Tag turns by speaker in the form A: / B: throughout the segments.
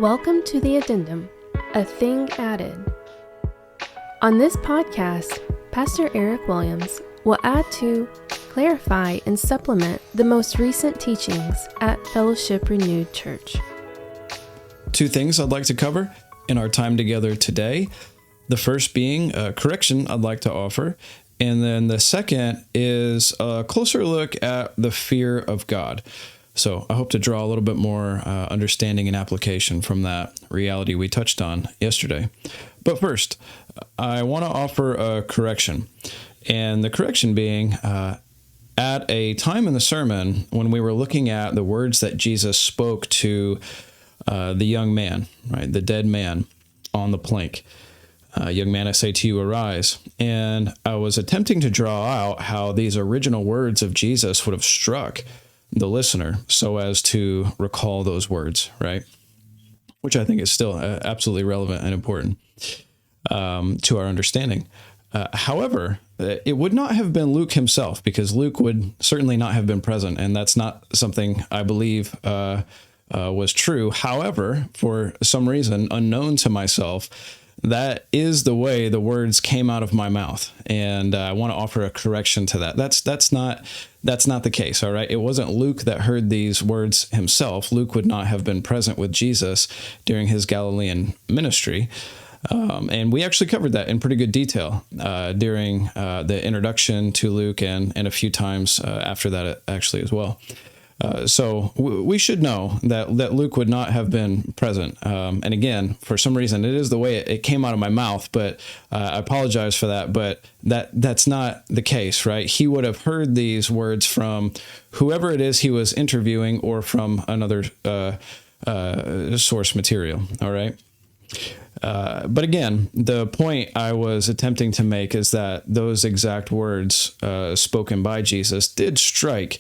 A: Welcome to the Addendum, a thing added. On this podcast, Pastor Eric Williams will add to, clarify, and supplement the most recent teachings at Fellowship Renewed Church.
B: Two things I'd like to cover in our time together today. The first being a correction I'd like to offer, and then the second is a closer look at the fear of God. So I hope to draw a little bit more understanding and application from that reality we touched on yesterday. But first, I want to offer a correction. And the correction being, at a time in the sermon when we were looking at the words that Jesus spoke to the young man, right, the dead man on the plank. Young man, I say to you, arise. And I was attempting to draw out how these original words of Jesus would have struck the listener so as to recall those words, right? Which I think is still absolutely relevant and important to our understanding. However, it would not have been Luke himself, because Luke would certainly not have been present, and that's not something I believe was true. However, for some reason unknown to myself, that is the way the words came out of my mouth, and I want to offer a correction to that. That's not the case. All right, it wasn't Luke that heard these words himself. Luke would not have been present with Jesus during his Galilean ministry, and we actually covered that in pretty good detail during the introduction to Luke and a few times after that actually as well. So we should know that Luke would not have been present. And again, for some reason, it is the way it came out of my mouth, but I apologize for that. But that's not the case, right? He would have heard these words from whoever it is he was interviewing or from another source material, all right? But again, the point I was attempting to make is that those exact words spoken by Jesus did strike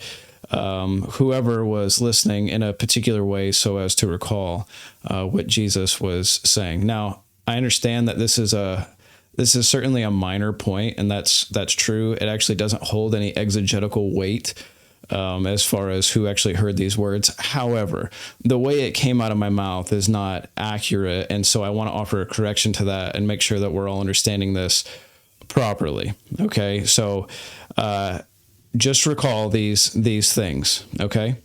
B: whoever was listening in a particular way so as to recall what Jesus was saying. Now, I understand that this is certainly a minor point, and that's true. It actually doesn't hold any exegetical weight as far as who actually heard these words. However, the way it came out of my mouth is not accurate, and so I want to offer a correction to that and make sure that we're all understanding this properly. Okay, so just recall these things, okay?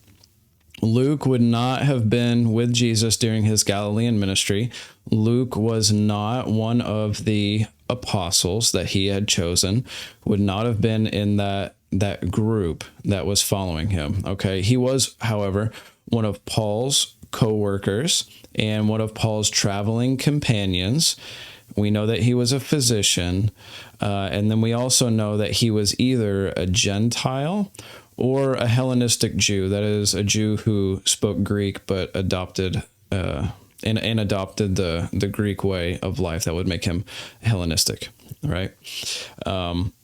B: Luke would not have been with Jesus during his Galilean ministry. Luke was not one of the apostles that he had chosen, would not have been in that group that was following him, okay? He was, however, one of Paul's co-workers and one of Paul's traveling companions. We know that he was a physician, and then we also know that he was either a Gentile or a Hellenistic Jew, that is, a Jew who spoke Greek but adopted the Greek way of life that would make him Hellenistic, right?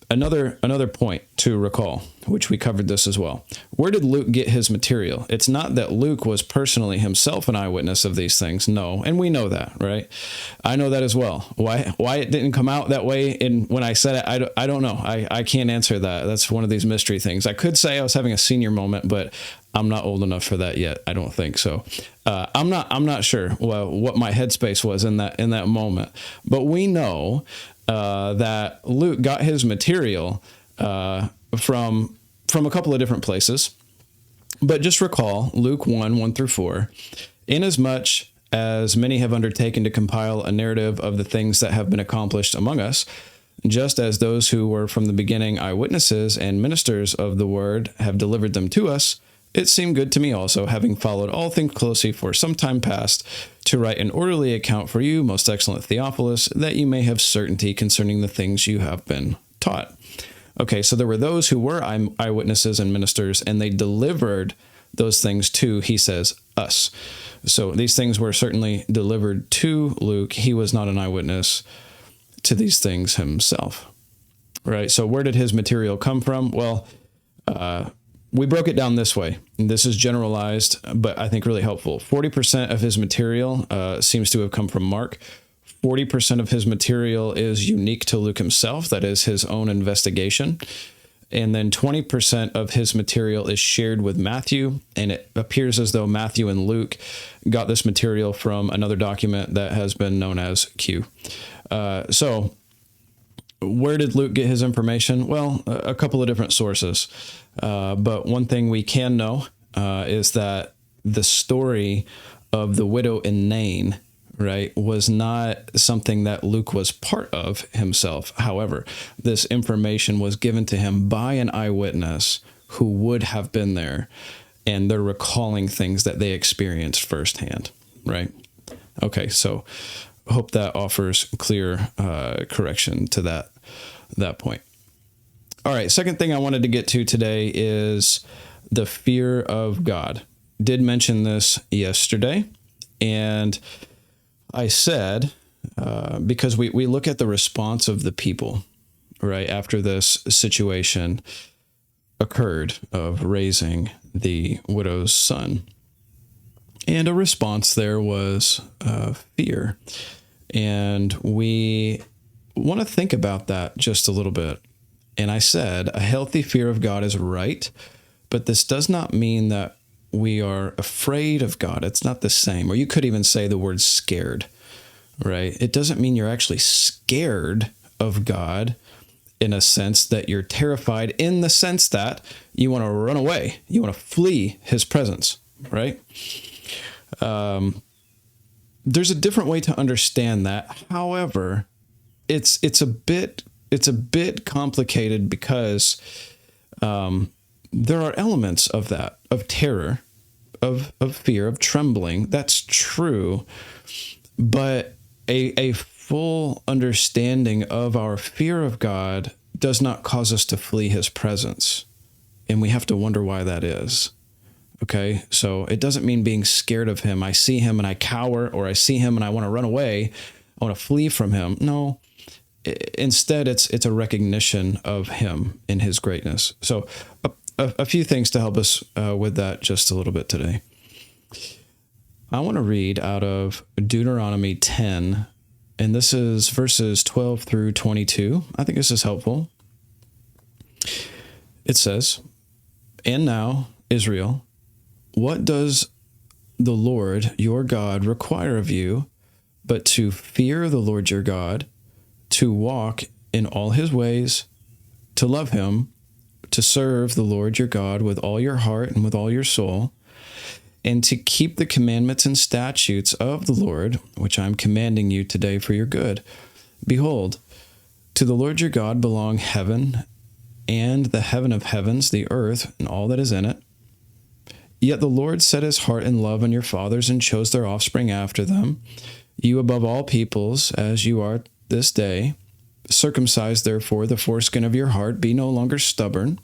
B: Another point to recall, which we covered this as well. Where did Luke get his material? It's not that Luke was personally himself an eyewitness of these things. No, and we know that, right? I know that as well. Why it didn't come out that way when I said it, I don't know. I can't answer that. That's one of these mystery things. I could say I was having a senior moment, but I'm not old enough for that yet. I don't think so. I'm not sure what my headspace was in that moment. But we know that Luke got his material from a couple of different places. But just recall Luke 1:1-4, inasmuch as many have undertaken to compile a narrative of the things that have been accomplished among us, just as those who were from the beginning eyewitnesses and ministers of the word have delivered them to us, it seemed good to me also, having followed all things closely for some time past, to write an orderly account for you, most excellent Theophilus, that you may have certainty concerning the things you have been taught. Okay, so there were those who were eyewitnesses and ministers, and they delivered those things to, he says, us. So these things were certainly delivered to Luke. He was not an eyewitness to these things himself, right? So where did his material come from? Well, we broke it down this way. This is generalized, but I think really helpful. 40% of his material seems to have come from Mark. 40% of his material is unique to Luke himself. That is his own investigation. And then 20% of his material is shared with Matthew. And it appears as though Matthew and Luke got this material from another document that has been known as Q. So where did Luke get his information? Well, a couple of different sources. But one thing we can know is that the story of the widow in Nain, right, was not something that Luke was part of himself. However, this information was given to him by an eyewitness who would have been there, and they're recalling things that they experienced firsthand, right? Okay, so hope that offers clear correction to that point. All right, second thing I wanted to get to today is the fear of God. Did mention this yesterday, and I said, because we look at the response of the people, right, after this situation occurred of raising the widow's son. And a response there was fear. And we want to think about that just a little bit. And I said, a healthy fear of God is right, but this does not mean that we are afraid of God. It's not the same. Or you could even say the word scared, right? It doesn't mean you're actually scared of God in a sense that you're terrified, in the sense that you want to run away. You want to flee his presence, right? There's a different way to understand that. However, it's a bit complicated because there are elements of that, of terror, of fear, of trembling. That's true. But a full understanding of our fear of God does not cause us to flee his presence. And we have to wonder why that is. Okay, so it doesn't mean being scared of him. I see him and I cower, or I see him and I want to run away. I want to flee from him. No, instead it's a recognition of him in his greatness. So a few things to help us with that just a little bit today. I want to read out of Deuteronomy 10, and this is verses 12 through 22. I think this is helpful. It says, "And now, Israel, what does the Lord your God require of you but to fear the Lord your God, to walk in all his ways, to love him, to serve the Lord your God with all your heart and with all your soul, and to keep the commandments and statutes of the Lord, which I am commanding you today for your good. Behold, to the Lord your God belong heaven and the heaven of heavens, the earth, and all that is in it. Yet the Lord set his heart in love on your fathers and chose their offspring after them, you above all peoples, as you are this day. Circumcise, therefore, the foreskin of your heart, be no longer stubborn.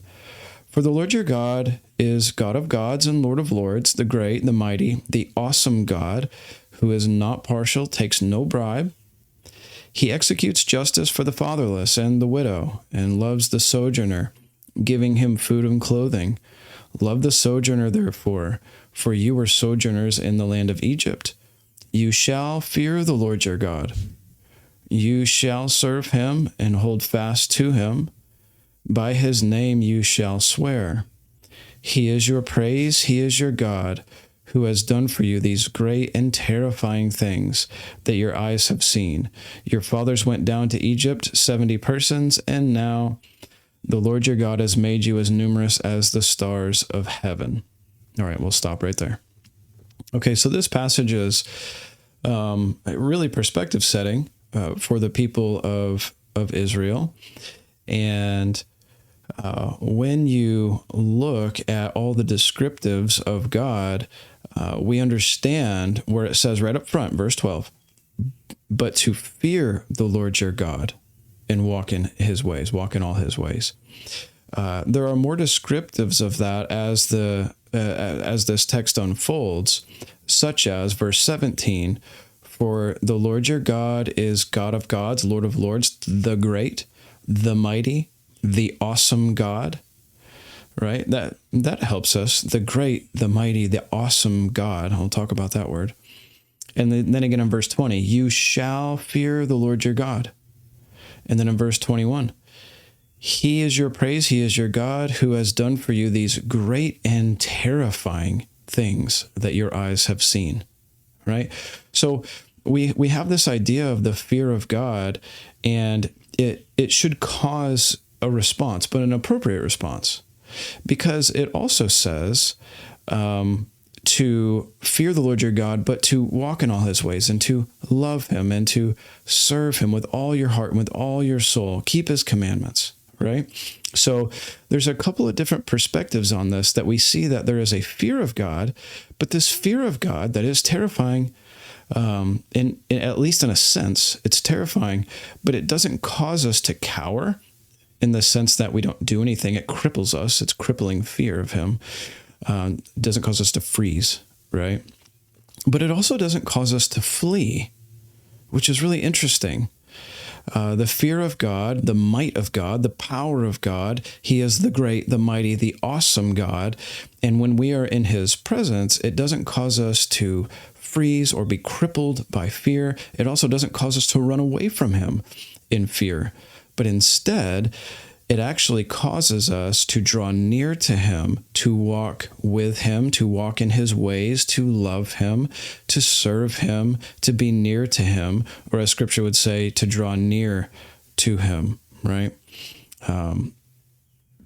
B: For the Lord your God is God of gods and Lord of lords, the great, the mighty, the awesome God, who is not partial, takes no bribe. He executes justice for the fatherless and the widow, and loves the sojourner, giving him food and clothing. Love the sojourner, therefore, for you were sojourners in the land of Egypt. You shall fear the Lord your God. You shall serve him and hold fast to him. By his name you shall swear. He is your praise, he is your God, who has done for you these great and terrifying things that your eyes have seen. Your fathers went down to Egypt, 70 persons, and now the Lord your God has made you as numerous as the stars of heaven." All right, we'll stop right there. Okay, so this passage is really perspective setting for the people of Israel. And when you look at all the descriptives of God, we understand where it says right up front, verse 12, "But to fear the Lord your God and walk in his ways, walk in all his ways." There are more descriptives of that as this text unfolds, such as verse 17, "For the Lord your God is God of gods, Lord of lords, the great, the mighty, the awesome God." Right? That helps us. The great, the mighty, the awesome God. I'll talk about that word. And then again in verse 20, "You shall fear the Lord your God." And then in verse 21, He is your praise. He is your God who has done for you these great and terrifying things that your eyes have seen, right? So we have this idea of the fear of God, and it should cause a response, but an appropriate response, because it also says to fear the Lord your God, but to walk in all his ways and to love him and to serve him with all your heart and with all your soul. Keep his commandments, right? So there's a couple of different perspectives on this, that we see that there is a fear of God, but this fear of God that is terrifying, in at least in a sense, it's terrifying, but it doesn't cause us to cower in the sense that we don't do anything. It cripples us. It's crippling fear of him. Doesn't cause us to freeze, right? But it also doesn't cause us to flee, which is really interesting. The fear of God, the might of God, the power of God. He is the great, the mighty, the awesome God. And when we are in his presence, it doesn't cause us to freeze or be crippled by fear. It also doesn't cause us to run away from him in fear. But instead, it actually causes us to draw near to him, to walk with him, to walk in his ways, to love him, to serve him, to be near to him, or as scripture would say, to draw near to him, right?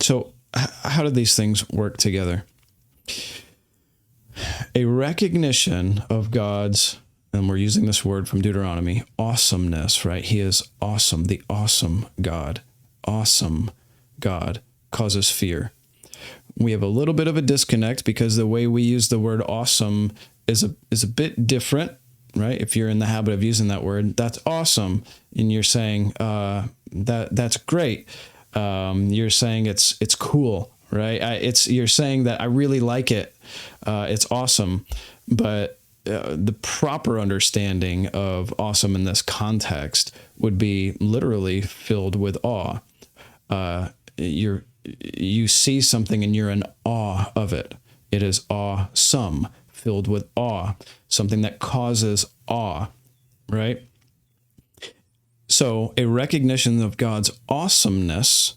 B: So how do these things work together? A recognition of God's, and we're using this word from Deuteronomy, awesomeness, right? He is awesome, the awesome God. Awesome God causes fear. We have a little bit of a disconnect because the way we use the word awesome is a bit different, right? If you're in the habit of using that word, that's awesome, and you're saying that's great. You're saying it's cool, right? You're saying that I really like it. It's awesome, but the proper understanding of awesome in this context would be literally filled with awe. You see something and you're in awe of it. It is awesome, filled with awe, something that causes awe, right? So a recognition of God's awesomeness,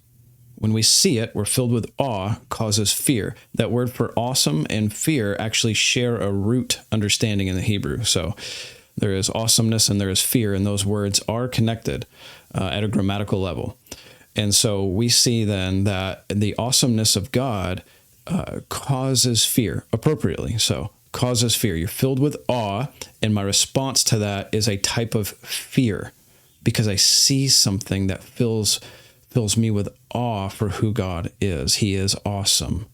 B: when we see it, we're filled with awe, causes fear. That word for awesome and fear actually share a root understanding in the Hebrew. So there is awesomeness and there is fear, and those words are connected at a grammatical level. And so we see then that the awesomeness of God causes fear, appropriately so, causes fear. You're filled with awe, and my response to that is a type of fear, because I see something that fills me with awe for who God is. He is awesome.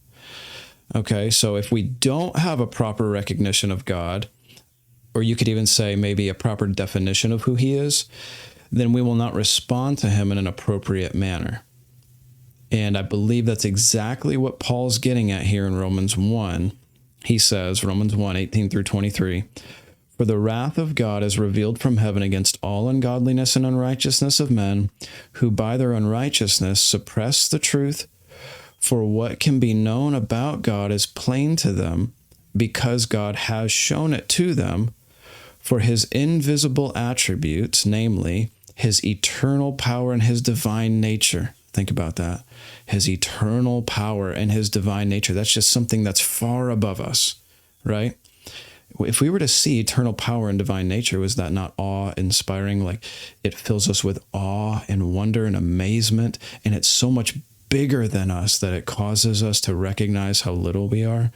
B: Okay, so if we don't have a proper recognition of God, or you could even say maybe a proper definition of who he is, then we will not respond to him in an appropriate manner. And I believe that's exactly what Paul's getting at here in Romans 1. He says, Romans 1, 18 through 23, "For the wrath of God is revealed from heaven against all ungodliness and unrighteousness of men, who by their unrighteousness suppress the truth. For what can be known about God is plain to them, because God has shown it to them. For his invisible attributes, namely his eternal power and his divine nature." Think about that. His eternal power and his divine nature. That's just something that's far above us, right? If we were to see eternal power and divine nature, was that not awe-inspiring? Like, it fills us with awe and wonder and amazement, and it's so much bigger than us that it causes us to recognize how little we are.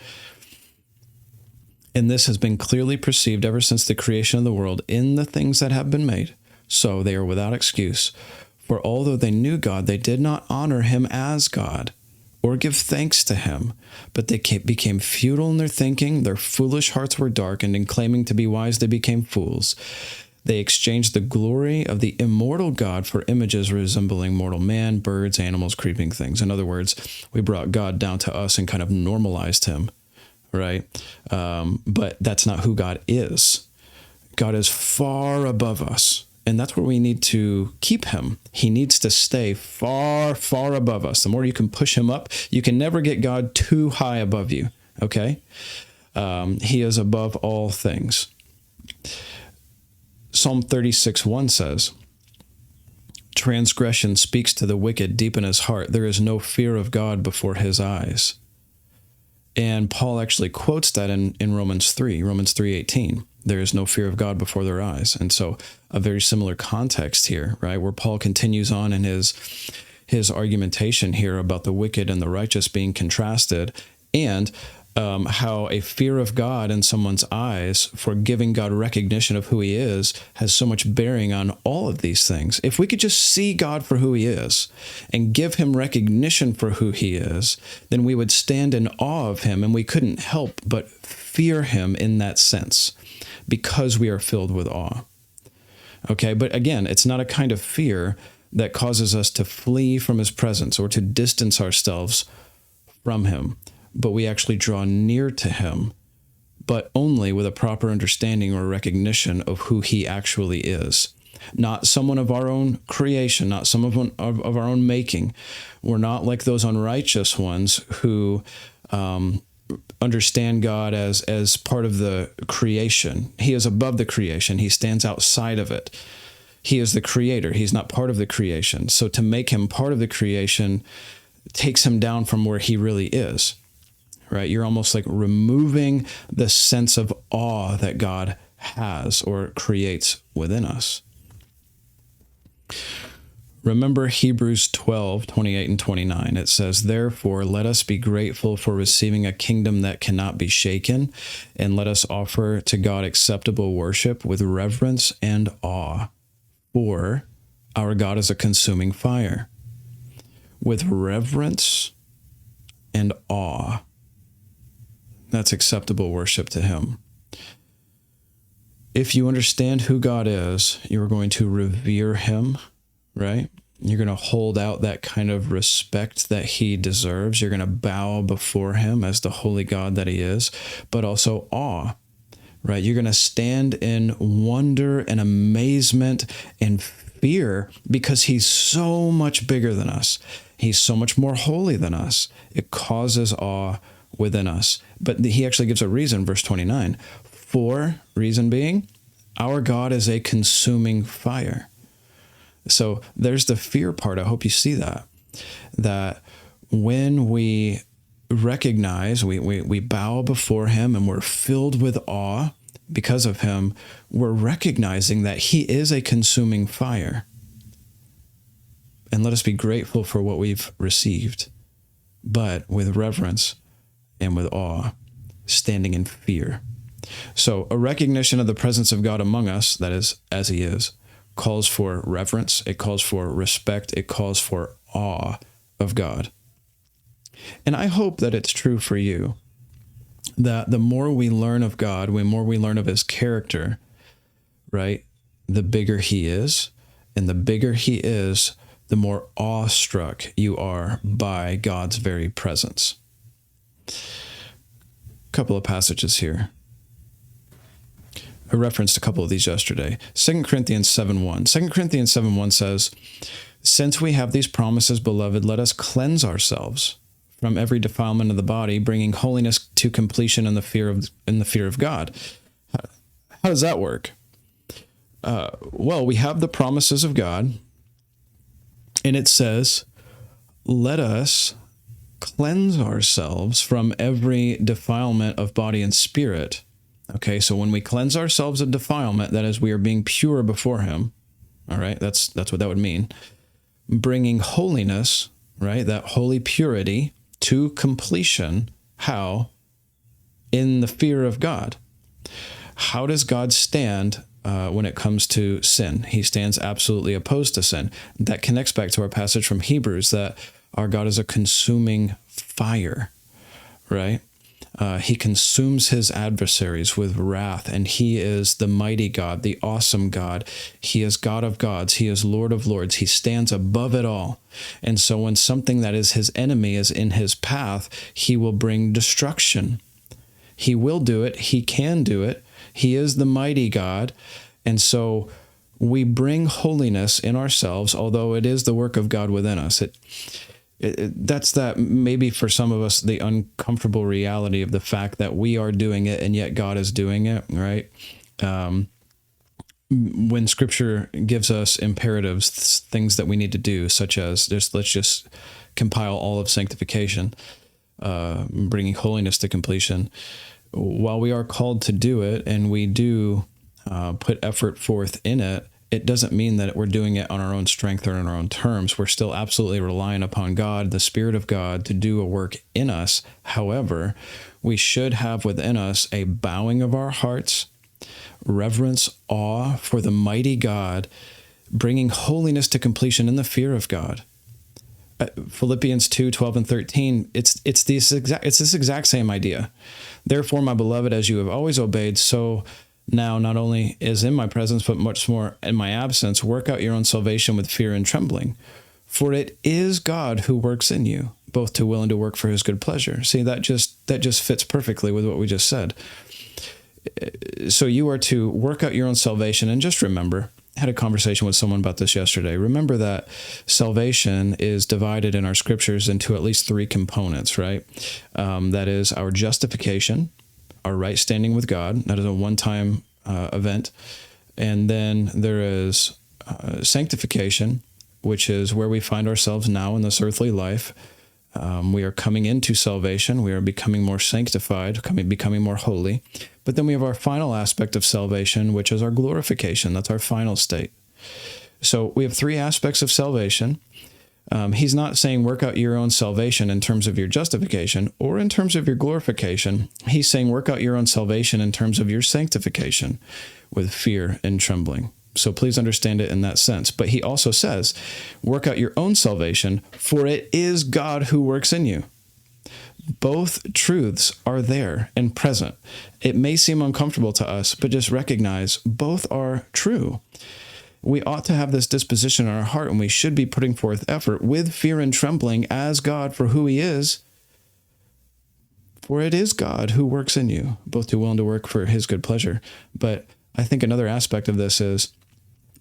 B: And this has been clearly perceived ever since the creation of the world in the things that have been made. So they are without excuse. For although they knew God, they did not honor him as God or give thanks to him, but they became futile in their thinking. Their foolish hearts were darkened, and claiming to be wise, they became fools. They exchanged the glory of the immortal God for images resembling mortal man, birds, animals, creeping things. In other words, we brought God down to us and kind of normalized him, right? But that's not who God is. God is far above us. And that's where we need to keep him. He needs to stay far, far above us. The more you can push him up, you can never get God too high above you, okay? He is above all things. Psalm 36:1 says, Transgression speaks to the wicked deep in his heart. There is no fear of God before his eyes. And Paul actually quotes that in Romans 3:18. There is no fear of God before their eyes. And so a very similar context here, right, where Paul continues on in his argumentation here about the wicked and the righteous being contrasted, and how a fear of God in someone's eyes for giving God recognition of who he is has so much bearing on all of these things. If we could just see God for who he is and give him recognition for who he is, then we would stand in awe of him, and we couldn't help but fear him in that sense because we are filled with awe. Okay, but again, it's not a kind of fear that causes us to flee from his presence or to distance ourselves from him, but we actually draw near to him, but only with a proper understanding or recognition of who he actually is. Not someone of our own creation, not someone of our own making. We're not like those unrighteous ones who understand God as part of the creation. He is above the creation. He stands outside of it. He is the creator. He's not part of the creation. So to make him part of the creation takes him down from where he really is, right? You're almost like removing the sense of awe that God has or creates within us. Remember Hebrews 12:28 and 29. It says, "Therefore, let us be grateful for receiving a kingdom that cannot be shaken, and let us offer to God acceptable worship with reverence and awe. For our God is a consuming fire." With reverence and awe, that's acceptable worship to him. If you understand who God is, you're going to revere him, right? You're going to hold out that kind of respect that he deserves. You're going to bow before him as the holy God that he is, but also awe, right? You're going to stand in wonder and amazement and fear because he's so much bigger than us. He's so much more holy than us. It causes awe within us. But he actually gives a reason, verse 29. For, reason being, our God is a consuming fire. So there's the fear part. I hope you see that when we recognize, we bow before him and we're filled with awe because of him, we're recognizing that he is a consuming fire. And let us be grateful for what we've received, but with reverence and with awe, standing in fear. So a recognition of the presence of God among us, that is, as he is, calls for reverence, it calls for respect, it calls for awe of God. And I hope that it's true for you, that the more we learn of God, the more we learn of his character, right, the bigger he is. And the bigger he is, the more awestruck you are by God's very presence. A couple of passages here. I referenced a couple of these yesterday. 2 Corinthians 7:1. 2 Corinthians 7:1 says, "Since we have these promises, beloved, let us cleanse ourselves from every defilement of the body, bringing holiness to completion in the fear of God." How does that work? Well, we have the promises of God, and it says, let us cleanse ourselves from every defilement of body and spirit. Okay, so when we cleanse ourselves of defilement, that is, we are being pure before him. All right, that's what that would mean. Bringing holiness, right, that holy purity to completion. How? In the fear of God. How does God stand when it comes to sin? He stands absolutely opposed to sin. That connects back to our passage from Hebrews that our God is a consuming fire, right? He consumes his adversaries with wrath, and he is the mighty God, the awesome God. He is God of gods. He is Lord of lords. He stands above it all. And so when something that is his enemy is in his path, he will bring destruction. He will do it. He can do it. He is the mighty God. And so we bring holiness in ourselves, although it is the work of God within us. That's that maybe for some of us, the uncomfortable reality of the fact that we are doing it and yet God is doing it, right? when Scripture gives us imperatives, things that we need to do, such as let's just compile all of sanctification, bringing holiness to completion. While we are called to do it, and we do put effort forth in it, it doesn't mean that we're doing it on our own strength or on our own terms. We're still absolutely relying upon God, the Spirit of God, to do a work in us. However, we should have within us a bowing of our hearts, reverence, awe for the mighty God, bringing holiness to completion in the fear of God. Philippians 2:12 and 13, it's this exact same idea. Therefore, my beloved, as you have always obeyed, so now not only is in my presence, but much more in my absence, work out your own salvation with fear and trembling. For it is God who works in you, both to will and to work for his good pleasure. See, that just fits perfectly with what we just said. So you are to work out your own salvation, and just remember, I had a conversation with someone about this yesterday. Remember that salvation is divided in our scriptures into at least three components, right? That is our justification, our right standing with God. That is a one-time event. And then there is sanctification, which is where we find ourselves now in this earthly life. We are coming into salvation. We are becoming more sanctified, becoming more holy. But then we have our final aspect of salvation, which is our glorification. That's our final state. So we have three aspects of salvation. He's not saying work out your own salvation in terms of your justification or in terms of your glorification. He's saying work out your own salvation in terms of your sanctification with fear and trembling. So please understand it in that sense. But he also says, work out your own salvation, for it is God who works in you. Both truths are there and present. It may seem uncomfortable to us, but just recognize both are true. We ought to have this disposition in our heart, and we should be putting forth effort with fear and trembling as God for who he is. For it is God who works in you, both to will and to work for his good pleasure. But I think another aspect of this is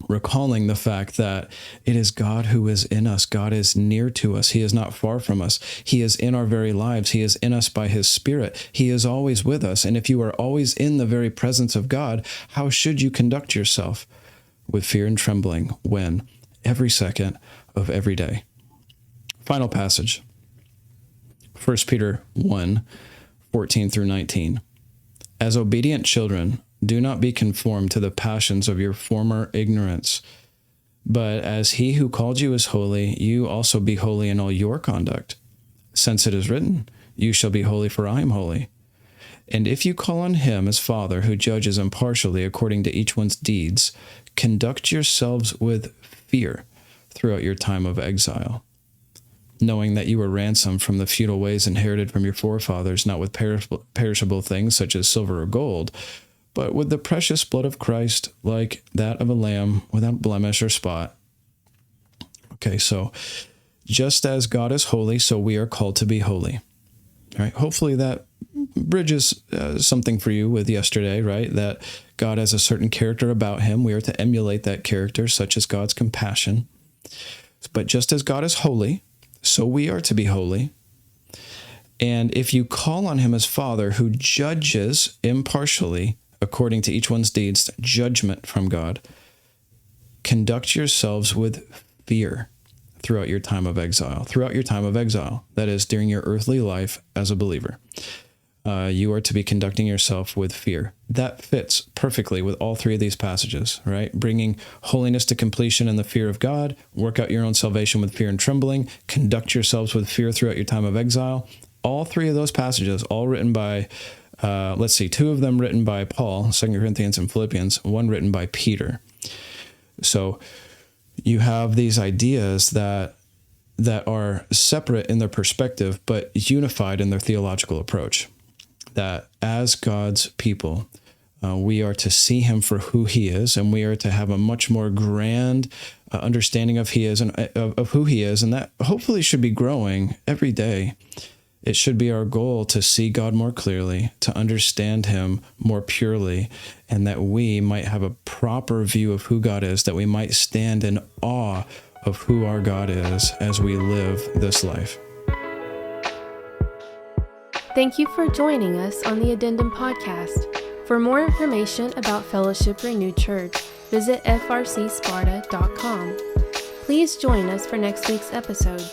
B: recalling the fact that it is God who is in us. God is near to us. He is not far from us. He is in our very lives. He is in us by his Spirit. He is always with us. And if you are always in the very presence of God, how should you conduct yourself? With fear and trembling when? Every second of every day. Final passage. 1 Peter 1:14 through 19. As obedient children, do not be conformed to the passions of your former ignorance, but as he who called you is holy, you also be holy in all your conduct. Since it is written, you shall be holy, for I am holy. And if you call on him as Father, who judges impartially according to each one's deeds, conduct yourselves with fear throughout your time of exile, knowing that you were ransomed from the futile ways inherited from your forefathers, not with perishable things such as silver or gold, but with the precious blood of Christ, like that of a lamb without blemish or spot. Okay, so just as God is holy, so we are called to be holy. All right, hopefully that bridges something for you with yesterday, right? That God has a certain character about him. We are to emulate that character, such as God's compassion. But just as God is holy, so we are to be holy. And if you call on him as Father, who judges impartially according to each one's deeds, judgment from God, conduct yourselves with fear throughout your time of exile. Throughout your time of exile, that is, during your earthly life as a believer, you are to be conducting yourself with fear. That fits perfectly with all three of these passages, right? Bringing holiness to completion in the fear of God, work out your own salvation with fear and trembling, conduct yourselves with fear throughout your time of exile. All three of those passages, all written by, two of them written by Paul, 2 Corinthians and Philippians, one written by Peter. So you have these ideas that are separate in their perspective, but unified in their theological approach. That as God's people, we are to see him for who he is, and we are to have a much more grand understanding of who he is, and that hopefully should be growing every day. It should be our goal to see God more clearly, to understand him more purely, and that we might have a proper view of who God is, that we might stand in awe of who our God is as we live this life.
A: Thank you for joining us on the Addendum podcast. For more information about Fellowship Renewed Church, visit frcsparta.com. Please join us for next week's episode.